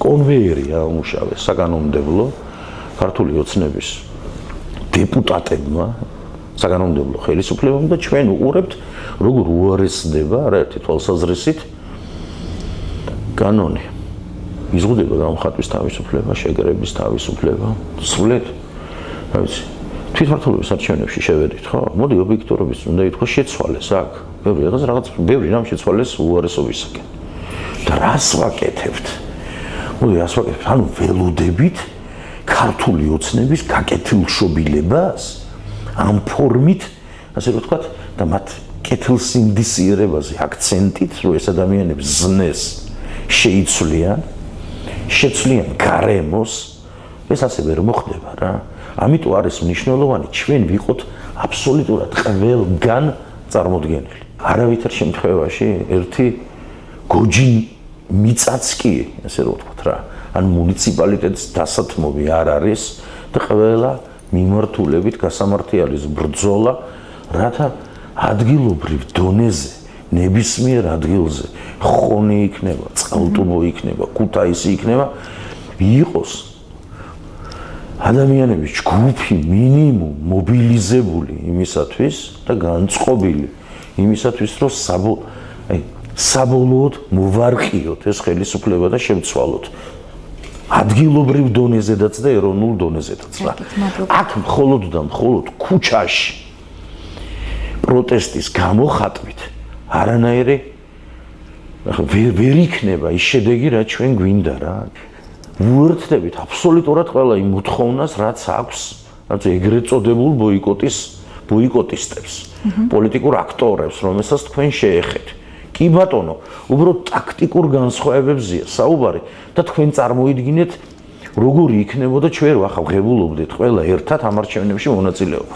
კონვეიერი აუმუშავეს საკანონმდებლო ქართული ოცნების დეპუტატებმა, საკანონმდებლო ხელისუფლებამ და ჩვენ უყურებთ, როგორ უარესდება არაერთი თვალსაზრისით კანონი. იზღუდება გამხატვის თავისუფლება, შეგრების თავისუფლება, სრულად, რა ვიცი, თვითმმართველობის არჩევნებში შევედით, ხო? მოდი ობიექტურობის უნდა ითქვას შეცვალეს აქ. ბევრი რამ შეცვალეს უარესობისაკენ. და რას ვაკეთებთ? მოდი რას ვაკეთებთ? ანუ ველოდებით ქართული ოცნების გაკეთილშობილებას ამ ფორმით, ასე რომ ვთქვათ, და მათ კეთილსინდისიერებაზე აქცენტით, რომ ეს ადამიანები ზნეს შეცვლიან გარემოს, ეს ასე ვერ მოხდება რა. ამიტომ არის მნიშვნელოვანი ჩვენ ვიყოთ აბსოლუტურად ყველგან წარმოდგენილი. არავითარ შემთხვევაში ერთი გოჯი მიწაც კი, ასე რომ ვთქვათ რა, ან მუნიციპალიტეტის დასათმობი არ არის და ყველა მიმართულებით გასამართიალის ბრძოლა, რათა ადგილობრივ დონეზე, ნებისმიერ ადგილზე, ხონი იქნება, წყალტუბო იქნება, ქუთაისი იქნება, იყოს ადამიანების ჯგუფი მინიმუმ მობილიზებული იმისათვის და განწყობილი იმისათვის, რომ საბოლოოდ მოვარყიოთ ეს ხელისუფლება და შევცვალოთ ადგილობრივ დონეზედაც და ეროვნულ დონეზედაც. აქ მხოლოდ და მხოლოდ ქუჩაში პროტესტის გამოხატვით არანაირი ვერ იქნება ის შედეგი, რაც ჩვენ გვინდა რა. ვუერთდებით აბსოლუტურად ყველა იმ მოთხოვნას, რაც აქვს, რაც ეგრეთ წოდებულ ბოიკოტისტებს, პოლიტიკურ აქტორებს, რომელსაც თქვენ შეეხეთ. კი ბატონო, უბრალოდ ტაქტიკურ განსხვავებებზეა საუბარი და თქვენ წარმოიდგინეთ, როგორი იქნებოდა ჩვენ ვახავ ღებულობდით ყველა ერთად ამ არჩევნებში მონაწილეობას.